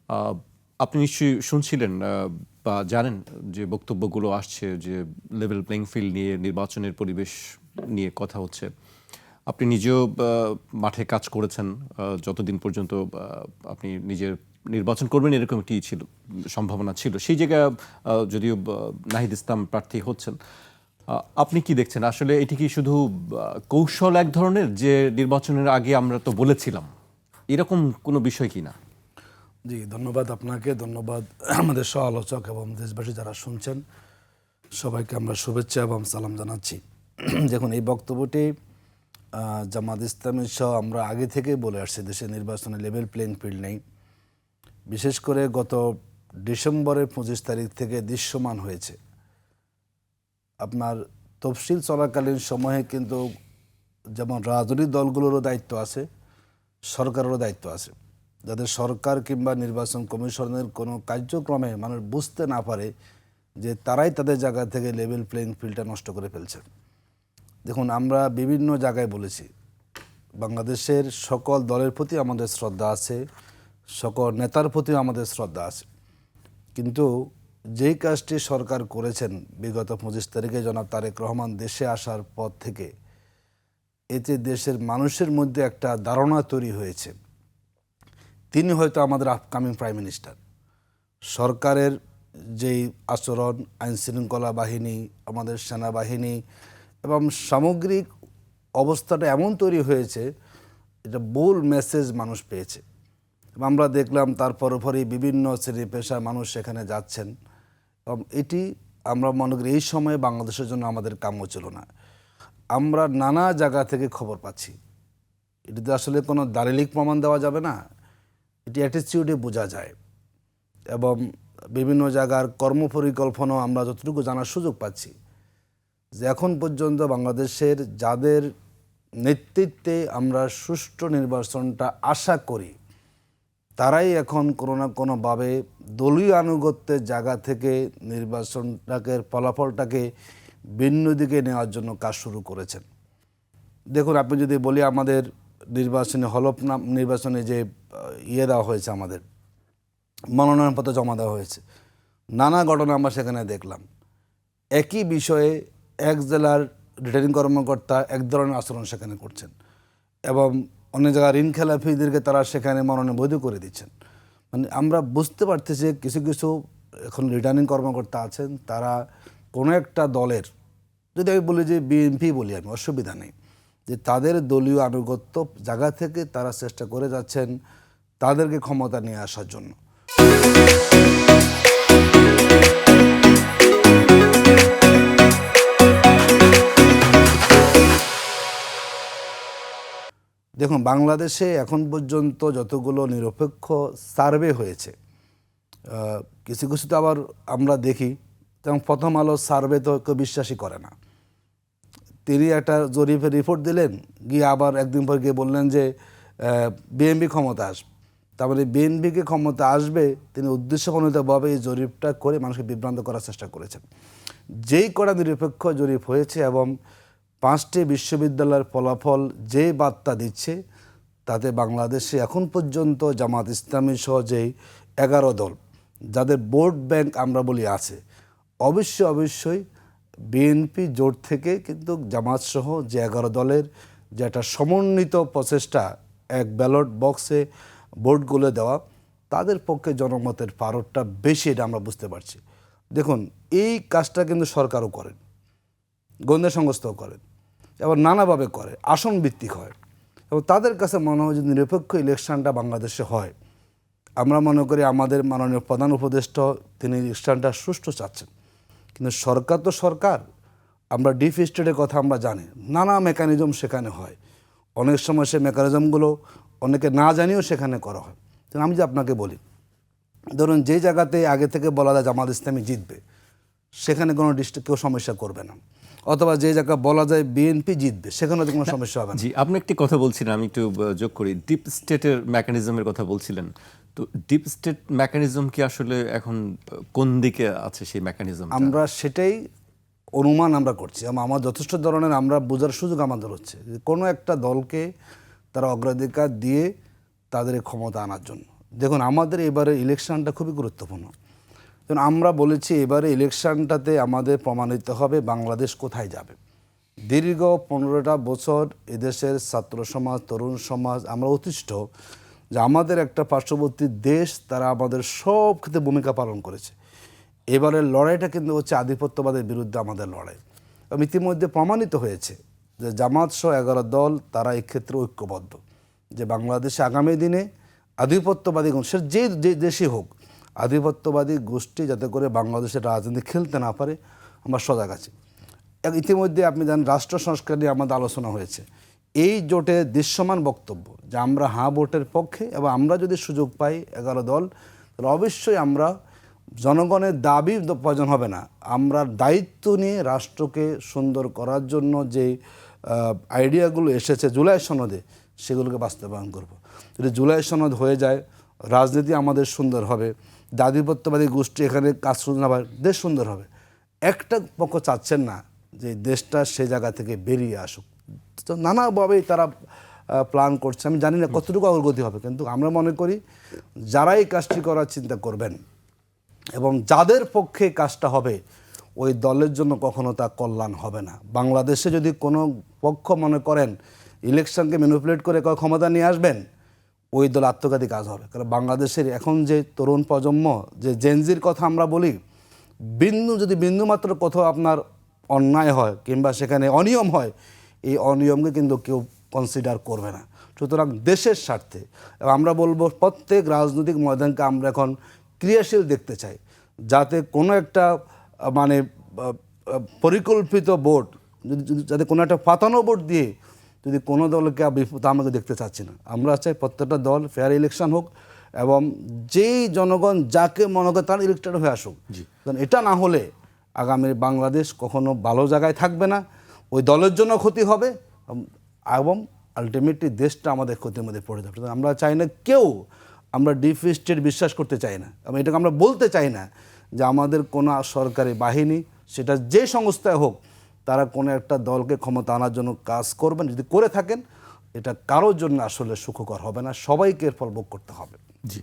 আহ, আপনি নিশ্চয়ই শুনছিলেন বা জানেন যে বক্তব্যগুলো আসছে যে লেভেল প্লেইং ফিল্ড নিয়ে নির্বাচনের পরিবেশ নিয়ে কথা হচ্ছে। আপনি নিজেও মাঠে কাজ করেছেন, যতদিন পর্যন্ত আপনি নিজের নির্বাচন করবেন এরকম একটি ছিল, সম্ভাবনা ছিল। সেই জায়গায় যদিও নাহিদ ইসলাম প্রার্থী হচ্ছেন, আপনি কি দেখছেন আসলে এটি কি শুধু কৌশল এক ধরনের, যে নির্বাচনের আগে আমরা তো বলেছিলাম, এরকম কোনো বিষয় কি না? জি, ধন্যবাদ আপনাকে, ধন্যবাদ আমাদের সহ আলোচক এবং দেশবাসী যারা শুনছেন, সবাইকে আমরা শুভেচ্ছা এবং সালাম জানাচ্ছি। দেখুন, এই বক্তব্যটি জামাত ইসলামী সহ আমরা আগে থেকেই বলে আসছি, দেশের নির্বাচনে লেভেল প্লেইং ফিল্ড নেই। বিশেষ করে গত ডিসেম্বরের 25 তারিখ থেকে দৃশ্যমান হয়েছে। আপনার তফসিল চলাকালীন সময়ে কিন্তু যেমন রাজনৈতিক দলগুলোরও দায়িত্ব আছে, সরকারেরও দায়িত্ব আছে। যাদের সরকার কিংবা নির্বাচন কমিশনের কোনো কার্যক্রমে মানুষ বুঝতে না পারে যে তারাই তাদের জায়গা থেকে লেভেল প্লেইং ফিল্ডটা নষ্ট করে ফেলছে। দেখুন, আমরা বিভিন্ন জায়গায় বলেছি, বাংলাদেশের সকল দলের প্রতি আমাদের শ্রদ্ধা আছে, সকল নেতার প্রতিও আমাদের শ্রদ্ধা আছে। কিন্তু যেই কাজটি সরকার করেছেন বিগত 25 তারিখে জনাব তারেক রহমান দেশে আসার পর থেকে, এতে দেশের মানুষের মধ্যে একটা ধারণা তৈরি হয়েছে তিনি হয়তো আমাদের আপকামিং প্রাইম মিনিস্টার। সরকারের যেই আচরণ, আইনশৃঙ্খলা বাহিনী, আমাদের সেনাবাহিনী এবং সামগ্রিক অবস্থাটা এমন তৈরি হয়েছে, এটা ভুল মেসেজ মানুষ পেয়েছে। আমরা দেখলাম তার পরপরই বিভিন্ন শ্রেণী পেশার মানুষ সেখানে যাচ্ছেন এবং এটি আমরা মনে করি এই সময়ে বাংলাদেশের জন্য আমাদের কাম্য ছিল না। আমরা নানা জায়গা থেকে খবর পাচ্ছি, এটিতে আসলে কোনো দালিলিক প্রমাণ দেওয়া যাবে না, এটি অ্যাটিটিউডে বোঝা যায়। এবং বিভিন্ন জায়গার কর্মপরিকল্পনাও আমরা যতটুকু জানার সুযোগ পাচ্ছি যে এখন পর্যন্ত বাংলাদেশের যাদের নেতৃত্বে আমরা সুষ্ঠু নির্বাচনটা আশা করি, তারাই এখন কোনো না কোনোভাবে দলীয় আনুগত্যের জায়গা থেকে নির্বাচনটাকে, ফলাফলটাকে ভিন্ন দিকে নেওয়ার জন্য কাজ শুরু করেছেন। দেখুন, আপনি যদি বলি আমাদের নির্বাচনে হলফনাম, নির্বাচনে যে দেওয়া হয়েছে, আমাদের মনোনয়নপত্র জমা দেওয়া হয়েছে, নানা ঘটনা আমরা সেখানে দেখলাম। একই বিষয়ে এক জেলার রিটার্নিং কর্মকর্তা এক ধরনের আচরণ সেখানে করছেন এবং অনেক জায়গায় ঋণ খেলাপিদেরকে তারা সেখানে মনোনয়ন বৈধ করে দিচ্ছেন। মানে আমরা বুঝতে পারতেছি কিছু কিছু এখন রিটার্নিং কর্মকর্তা আছেন, তারা কোনো একটা দলের, যদি আমি বলি যে বিএনপি বলি, আমি অসুবিধা নেই, যে তাদের দলীয় আনুগত্য জায়গা থেকে তারা চেষ্টা করে যাচ্ছেন তাদেরকে ক্ষমতা নিয়ে আসার জন্য। দেখুন, বাংলাদেশে এখন পর্যন্ত যতগুলো নিরপেক্ষ সার্ভে হয়েছে, কিছু কিছু তো আবার আমরা দেখি, যেমন প্রথম আলো সার্ভে তো কেউ বিশ্বাসই করে না। তিনি একটা জরিপের রিপোর্ট দিলেন, গিয়ে আবার একদিন পর গিয়ে বললেন যে বিএনপি ক্ষমতা আসবে। তারপরে বিএনপিকে ক্ষমতা আসবে তিনি উদ্দেশ্যপ্রণোদিতভাবে এই জরিপটা করে মানুষকে বিভ্রান্ত করার চেষ্টা করেছেন। যেই কড়া নিরপেক্ষ জরিপ হয়েছে এবং 5টি বিশ্ববিদ্যালয়ের ফলাফল যে বার্তা দিচ্ছে, তাতে বাংলাদেশে এখন পর্যন্ত জামাত ইসলামী সহ যেই 11 দল যাদের ভোট ব্যাংক আমরা বলি আছে, অবশ্যই বিএনপি জোট থেকে কিন্তু জামাত সহ যে 11 দলের যে একটা সমন্বিত প্রচেষ্টা, এক ব্যালট বক্সে ভোটগুলো দেওয়া, তাদের পক্ষে জনমতের পারদটা বেশি, এটা আমরা বুঝতে পারছি। দেখুন, এই কাজটা কিন্তু সরকারও করেন, গোয়েন্দা সংস্থাও করেন এবং নানাভাবে করে, আসন ভিত্তিক হয় এবং তাদের কাছে মনে হয় যদি নিরপেক্ষ ইলেকশনটা বাংলাদেশে হয়, আমরা মনে করি আমাদের মাননীয় প্রধান উপদেষ্টা তিনি ইলেকশনটা সুষ্ঠু চাচ্ছেন। কিন্তু সরকার তো সরকার, আমরা ডিপ স্টেটের কথা আমরা জানি, নানা মেকানিজম সেখানে হয়, অনেক সময় সে মেকানিজমগুলো অনেকে না জানিয়েও সেখানে করা হয়। আমি যে আপনাকে বলি, ধরুন যে জায়গাতে আগে থেকে বলা যায় জামাত ইসলামী জিতবে, সেখানে কোনো ডিস্ট্রিক্ট কেউ সমস্যা করবে না, অথবা যে জায়গা বলা যায় বিএনপি জিতবে, সেখানে তো কোনো সমস্যা হবে না। জি, আপনি একটি কথা বলছিলেন, আমি একটু যোগ করি, ডিপ স্টেটের মেকানিজমের কথা বলছিলেন। তো ডিপ স্টেট মেকানিজম কি আসলে এখন কোন দিকে আছে সেই মেকানিজম? আমরা সেটাই অনুমান আমরা করছি, আমার যথেষ্ট ধরনের আমরা বোঝার সুযোগ আমাদের হচ্ছে যে কোনো একটা দলকে তারা অগ্রাধিকার দিয়ে তাদের ক্ষমতা আনার জন্য, দেখুন, আমাদের এবারে ইলেকশনটা খুবই গুরুত্বপূর্ণ। কারণ আমরা বলেছি এবারে ইলেকশনটাতে আমাদের প্রমাণিত হবে বাংলাদেশ কোথায় যাবে। দীর্ঘ 15টা বছর এদেশের ছাত্র সমাজ, তরুণ সমাজ আমরা অতিষ্ঠ যে আমাদের একটা পার্শ্ববর্তী দেশ তারা আমাদের সব ক্ষেত্রে ভূমিকা পালন করেছে। এবারের লড়াইটা কিন্তু হচ্ছে আধিপত্যবাদের বিরুদ্ধে আমাদের লড়াই। এবং ইতিমধ্যে প্রমাণিত হয়েছে যে জামাত সহ 11 দল তারা এক্ষেত্রে ঐক্যবদ্ধ যে বাংলাদেশে আগামী দিনে আধিপত্যবাদী সে যে দেশই হোক, আধিপত্যবাদী গোষ্ঠী যাতে করে বাংলাদেশের রাজনীতি খেলতে না পারে আমরা সজাগ আছি। ইতিমধ্যে আপনি জানেন রাষ্ট্র সংস্কার নিয়ে আমাদের আলোচনা হয়েছে। এই জোটে দৃশ্যমান বক্তব্য যে আমরা হ্যাঁ ভোটের পক্ষে, এবং আমরা যদি সুযোগ পাই 11 দল, তাহলে অবশ্যই আমরা জনগণের দাবি প্রয়োজন হবে না, আমরা দায়িত্ব নিয়ে রাষ্ট্রকে সুন্দর করার জন্য যে আইডিয়াগুলো এসেছে জুলাই সনদে সেগুলোকে বাস্তবায়ন করব। যদি জুলাই সনদ হয়ে যায়, রাজনীতি আমাদের সুন্দর হবে, আধিপত্যবাদী গোষ্ঠী এখানে কাজ শুরু না হয়, দেশ সুন্দর হবে। একটা পক্ষ চাচ্ছেন না যে দেশটা সে জায়গা থেকে বেরিয়ে আসুক, তো নানাভাবেই তারা প্ল্যান করছে। আমি জানি না কতটুকু অগ্রগতি হবে, কিন্তু আমরা মনে করি যারাই কাজটি করার চিন্তা করবেন এবং যাদের পক্ষে কাজটা হবে ওই দলের জন্য কখনো তা কল্যাণ হবে না। বাংলাদেশে যদি কোনো পক্ষ মনে করেন ইলেকশনকে ম্যানিপুলেট করে ক্ষমতা নিয়ে আসবেন, ওই দল আত্মঘাতী কাজ হবে। কারণ বাংলাদেশের এখন যে তরুণ প্রজন্ম, যে জেনজির কথা আমরা বলি, যদি বিন্দুমাত্র কোথাও আপনার অন্যায় হয় কিংবা সেখানে অনিয়ম হয়, এই অনিয়মকে কিন্তু কেউ কনসিডার করবে না। সুতরাং দেশের স্বার্থে এবং আমরা বলবো প্রত্যেক রাজনৈতিক ময়দানকে আমরা এখন ক্রিয়াশীল দেখতে চাই, যাতে কোনো একটা মানে পরিকল্পিত ভোট, যাতে কোনো একটা পাতানো ভোট দিয়ে যদি কোনো দলকে তা আমাকে দেখতে চাচ্ছি না। আমরা চাই প্রত্যেকটা দল ফেয়ার ইলেকশন হোক এবং যেই জনগণ যাকে মনে করে তার ইলেক্টেড হয়ে আসুক। কারণ এটা না হলে আগামী বাংলাদেশ কখনো ভালো জায়গায় থাকবে না, ওই দলের জন্য ক্ষতি হবে এবং আলটিমেটলি দেশটা আমাদের ক্ষতির মধ্যে পড়ে যাবে। আমরা চাই না কেউ, আমরা ডিপ স্টেট বিশ্বাস করতে চাই না এবং এটাকে আমরা বলতে চাই না যে আমাদের কোনো সরকারি বাহিনী, সেটা যে সংস্থায় হোক, তারা কোনো একটা দলকে ক্ষমতা আনার জন্য কাজ করবেন। যদি করে থাকেন এটা কারোর জন্য আসলে সুখকর হবে না, সবাইকে এর ফল ভোগ করতে হবে। জি।